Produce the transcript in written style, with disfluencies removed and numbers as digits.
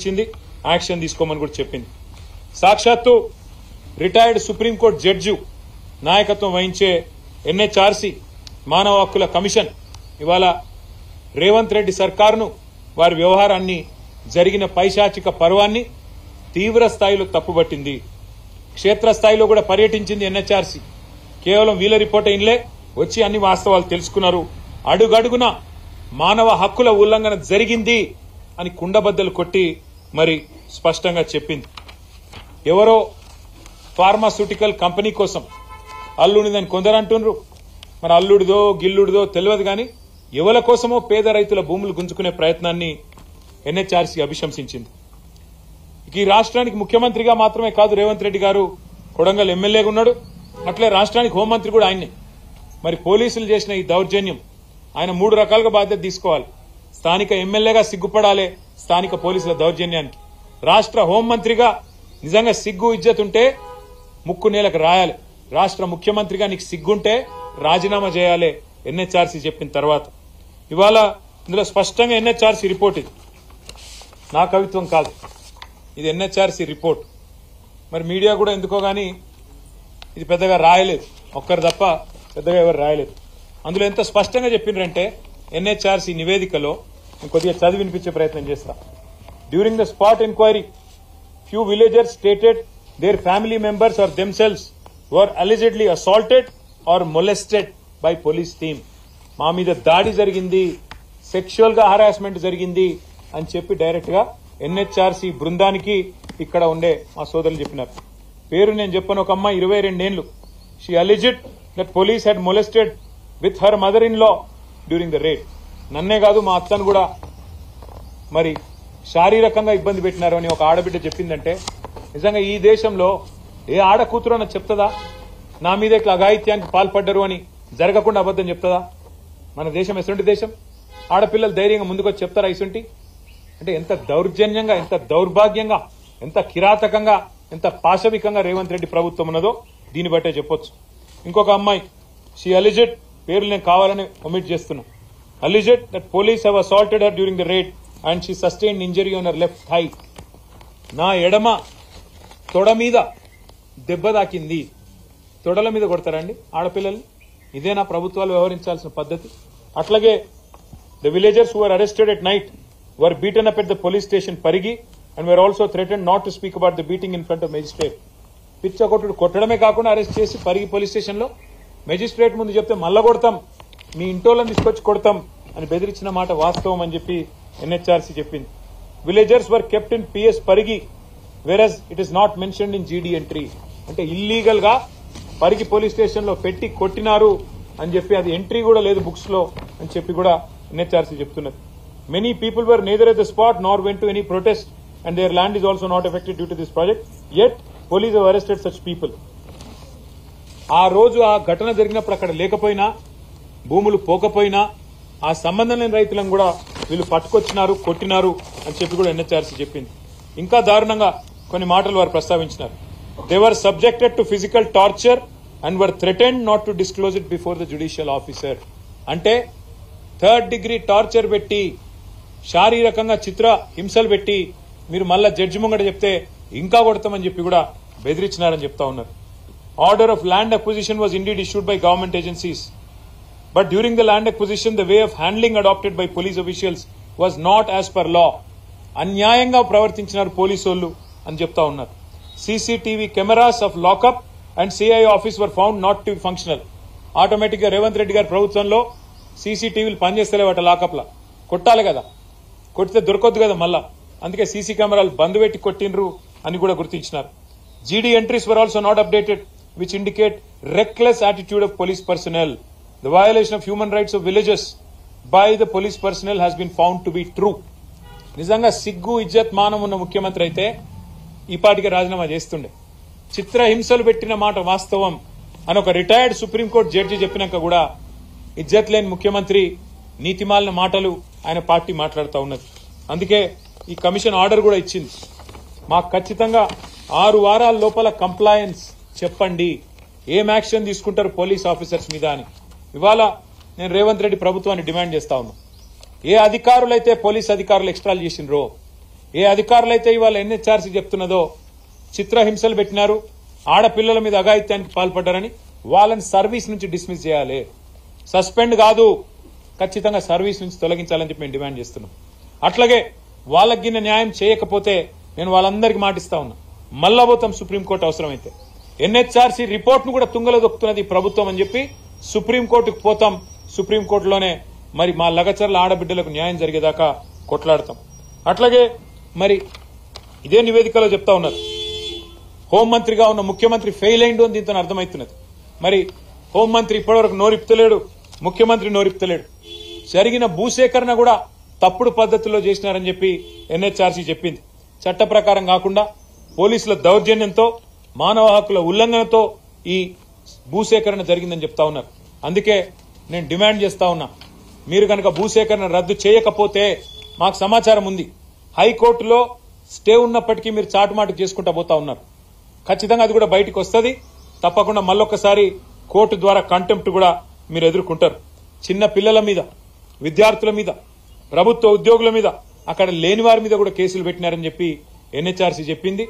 ఇచ్చింది, యాక్షన్ తీసుకోమని కూడా చెప్పింది. సాక్షాత్తు రిటైర్డ్ సుప్రీంకోర్టు జడ్జి నాయకత్వం వహించే ఎన్హెచ్ఆర్సీ మానవ హక్కుల కమిషన్ ఇవాళ రేవంత్ రెడ్డి సర్కారును, వారి వ్యవహారాన్ని, జరిగిన పైశాచిక పర్వాన్ని తీవ్ర స్థాయిలో తప్పుబట్టింది. క్షేత్రస్థాయిలో కూడా పర్యటించింది ఎన్హెచ్ఆర్సీ. కేవలం వీళ్ళ రిపోర్ట్ ఇన్లే వచ్చి అన్ని వాస్తవాలు తెలుసుకున్నారు. అడుగడుగున మానవ హక్కుల ఉల్లంఘన జరిగింది అని కుండబద్దలు కొట్టి మరి స్పష్టంగా చెప్పింది. ఎవరో ఫార్మాస్యూటికల్ కంపెనీ కోసం అల్లుడిదని కొందరు అంటున్నారు. మరి అల్లుడిదో గిల్లుడిదో తెలియదు కానీ ఎవరి కోసమో పేద రైతుల భూములు గుంజుకునే ప్రయత్నాన్ని ఎన్హెచ్ఆర్సీ అభిశంసించింది. ఈ రాష్ట్రానికి ముఖ్యమంత్రిగా మాత్రమే కాదు రేవంత్ రెడ్డి గారు, కొడంగల్ ఎమ్మెల్యేగా ఉన్నాడు. అట్లే రాష్ట్రానికి హోంమంత్రి కూడా ఆయన్నే. మరి పోలీసులు చేసిన ఈ దౌర్జన్యం ఆయన 3 రకాలుగా బాధ్యత తీసుకోవాలి. స్థానిక ఎమ్మెల్యేగా సిగ్గుపడాలి స్థానిక పోలీసుల దౌర్జన్యానికి. రాష్ట్ర హోంమంత్రిగా నిజంగా సిగ్గు ఇజ్జత్ ఉంటే ముక్కు నేలకు రాయాలి. రాష్ట్ర ముఖ్యమంత్రిగా నీకు సిగ్గుంటే రాజీనామా చేయాలి ఎన్హెచ్ఆర్సీ చెప్పిన తర్వాత. ఇవాళ ఇందులో స్పష్టంగా ఎన్హెచ్ఆర్సీ రిపోర్ట్, ఇది నా కవిత్వం కాదు, ఇది ఎన్హెచ్ఆర్సీ రిపోర్ట్. మరి మీడియా కూడా ఎందుకో గానీ ఇది పెద్దగా రాయలేదు, ఒక్కరు తప్ప పెద్దగా ఎవరు రాయలేదు. అందులో ఎంత స్పష్టంగా చెప్పిండ్రంటే ఎన్హెచ్ఆర్సీ నివేదికలో కొద్దిగా చదివి వినిపించే ప్రయత్నం చేస్తా. During the spot enquiry few villagers stated their family members or themselves were allegedly assaulted or molested by police team. మా మీద దాడి జరిగింది, సెక్షువల్ గా హరాస్మెంట్ జరిగింది అని చెప్పి డైరెక్ట్ గా ఎన్హెచ్ఆర్సీ బృందానికి ఇక్కడ ఉండే మా సోదరులు చెప్పినారు. పేరు నేను చెప్పను. ఒక అమ్మాయి 22 ఏళ్లు. She alleged that police had molested with her mother in law during the raid. నన్నే కాదు మా అత్తను కూడా మరి శారీరకంగా ఇబ్బంది పెట్టినారు అని ఒక ఆడబిడ్డ చెప్పిందంటే నిజంగా ఈ దేశంలో ఏ ఆడ కూతురు అన్న చెప్తుందా నా మీద ఇట్లా అఘాయిత్యానికి పాల్పడ్డరు అని? జరగకుండా అబద్దం చెప్తుందా? మన దేశం ఎటువంటి దేశం? ఆడపిల్లలు ధైర్యంగా ముందుకొచ్చి చెప్తారా ఇసుంటి? అంటే ఎంత దౌర్జన్యంగా, ఎంత దౌర్భాగ్యంగా, ఎంత కిరాతకంగా, ఎంత పాశవికంగా రేవంత్ రెడ్డి ప్రభుత్వం ఉన్నదో దీన్ని బట్టే చెప్పొచ్చు. ఇంకొక అమ్మాయి షీ అలిజెడ్, పేర్లు నేను కావాలని ఒమిట్ చేస్తున్నా, alleged that police have assaulted her during the raid and she sustained injury on her left thigh. నా ఎడమ తొడ మీద దెబ్బ తాకింది. తొడల మీద కొడతారండి ఆడపిల్లల్ని? ఇదేనా ప్రభుత్వాలు వ్యవహరించాల్సిన పద్ధతి? అట్లాగే the villagers who are arrested at night were beaten up at the police station Parigi and were also threatened not to speak about the beating in front of magistrate. పిచ్చకొట్టుడు కొట్టడమే కాకుండా అరెస్ట్ చేసి పరిగి పోలీస్ స్టేషన్ లో magistrate ముందు చెప్తే మళ్ళా కొడతాం, మీ ఇంటోళ్ళని తీసుకొచ్చి కొడతాం అని బెదిరించిన మాట వాస్తవం అని చెప్పి ఎన్హెచ్ఆర్సీ చెప్పింది. Villagers were kept in PS Parigi whereas it is not mentioned in GD entry. అంటే ఇల్లీగల్ గా పరిగి పోలీస్ స్టేషన్ లో పెట్టి కొట్టినారు అని చెప్పి అది ఎంట్రీ కూడా లేదు బుక్స్ లో అని చెప్పి కూడా ఎన్హెచ్ఆర్సీ చెప్తున్నది. Many people were neither at the spot nor went to any protest and their land is also not affected due to this project. Yet, police have arrested such people. ఆ రోజు ఆ ఘటన జరిగినప్పుడు అక్కడ లేకపోయినా, భూములు పోకపోయినా ఆ సంబంధం లేని రైతులను కూడా వీళ్ళు పట్టుకొచ్చినారు, కొట్టినారు అని చెప్పి కూడా ఎన్హెచ్ఆర్సీ చెప్పింది. ఇంకా దారుణంగా కొన్ని మాటలు వారు ప్రస్తావించినారు. They were subjected to physical torture and were threatened not to disclose it before the judicial officer. అంటే 3rd degree టార్చర్ పెట్టి, శారీరకంగా చిత్ర హింసలు పెట్టి మీరు మళ్ళా జడ్జి ముంగట చెప్తే ఇంకా కొడతామని చెప్పి కూడా బెదిరించినారని చెప్తా ఉన్నారు. Order of land acquisition was indeed issued by government agencies but during the land acquisition the way of handling adopted by police officials was not as per law. అన్యాయంగా ప్రవర్తించినారు పోలీసోళ్లు అని చెప్తా ఉన్నారు. CCTV cameras of lockup and CI office were found not to functional. Automatic గా రేవంత్ రెడ్డి గారి ప్రభుత్వంలో సీసీటీవీలు పనిచేస్తలేవట lockup లా. కొట్టాలి కదా, కొట్టితే దొరకొద్దు కదా మళ్ళా, అందుకే సీసీ కెమెరాలు బంద్ పెట్టి కొట్టిండ్రు అని కూడా గుర్తించినారు. GD entries were also not updated which indicate reckless attitude of police personnel. The violation of human rights of villages by the police personnel has been found to be true. నిజంగా సిగ్గు ఇజ్జత్ మానం ఉన్న ముఖ్యమంత్రి అయితే ఈ పాటికి రాజీనామా చేస్తుండే. చిత్రహింసలు పెట్టిన మాట వాస్తవం అని ఒక రిటైర్డ్ సుప్రీంకోర్టు జడ్జి చెప్పినాక కూడా ఇజ్జత్ లేని ముఖ్యమంత్రి, నీతిమాలిన మాటలు ఆయన పార్టీ మాట్లాడుతూ ఉన్నది. అందుకే ఈ కమిషన్ ఆర్డర్ కూడా ఇచ్చింది. మాకు ఖచ్చితంగా 6 వారాల లోపల కంప్లయన్స్ చెప్పండి, ఏం యాక్షన్ తీసుకుంటారు పోలీస్ ఆఫీసర్స్ మీద అని. ఇవాళ నేను రేవంత్ రెడ్డి ప్రభుత్వాన్ని డిమాండ్ చేస్తా ఉన్నా. ఏ అధికారులైతే పోలీస్ అధికారులు ఎక్స్ట్రాలు చేసినరో, ఏ అధికారులైతే ఇవాళ ఎన్హెచ్ఆర్సీ చెప్తున్నదో చిత్రహింసలు పెట్టినారు, ఆడపిల్లల మీద అఘాయిత్యానికి పాల్పడ్డారని వాళ్ళని సర్వీస్ నుంచి డిస్మిస్ చేయాలి. సస్పెండ్ కాదు, ఖచ్చితంగా సర్వీస్ నుంచి తొలగించాలని చెప్పి మేము డిమాండ్ చేస్తున్నాం. అట్లాగే వాళ్ళకి గిన్న న్యాయం చేయకపోతే నేను వాళ్ళందరికీ మాటిస్తా ఉన్నా, మళ్ళా పోతాం సుప్రీంకోర్టు అవసరమైతే. ఎన్హెచ్ఆర్సీ రిపోర్ట్ ను కూడా తుంగలో దొక్కుతున్నది ప్రభుత్వం అని చెప్పి సుప్రీంకోర్టుకు పోతాం. సుప్రీంకోర్టులోనే మరి మా లగచర్ల ఆడబిడ్డలకు న్యాయం జరిగేదాకా కొట్లాడతాం. అట్లాగే మరి ఇదే నివేదికలో చెప్తా ఉన్నారు, హోంమంత్రిగా ఉన్న ముఖ్యమంత్రి ఫెయిల్ అయిండు అని దీంతో అర్థమవుతున్నది. మరి హోంమంత్రి ఇప్పటివరకు నోరిప్తలేడు, ముఖ్యమంత్రి నోరిప్తలేడు. జరిగిన భూసేకరణ కూడా తప్పుడు పద్ధతుల్లో చేసినారని చెప్పి ఎన్హెచ్ఆర్సీ చెప్పింది. చట్ట ప్రకారం కాకుండా పోలీసుల దౌర్జన్యంతో, మానవ హక్కుల ఉల్లంఘనతో ఈ భూసేకరణ జరిగిందని చెప్తా ఉన్నారు. అందుకే నేను డిమాండ్ చేస్తా ఉన్నా, మీరు కనుక భూసేకరణ రద్దు చేయకపోతే మాకు సమాచారం ఉంది, హైకోర్టులో స్టే ఉన్నప్పటికీ మీరు చాటుమాటు చేసుకుంటా పోతా ఉన్నారు. ఖచ్చితంగా అది కూడా బయటకు వస్తుంది. తప్పకుండా మళ్ళొక్కసారి కోర్టు ద్వారా కంటెంప్ట్ కూడా మీరు ఎదుర్కొంటారు. చిన్న పిల్లల మీద, విద్యార్థుల మీద, ప్రభుత్వ ఉద్యోగుల మీద, అక్కడ లేని వారి మీద కూడా కేసులు పెట్టినారని చెప్పి ఎన్హెచ్ఆర్సీ చెప్పింది.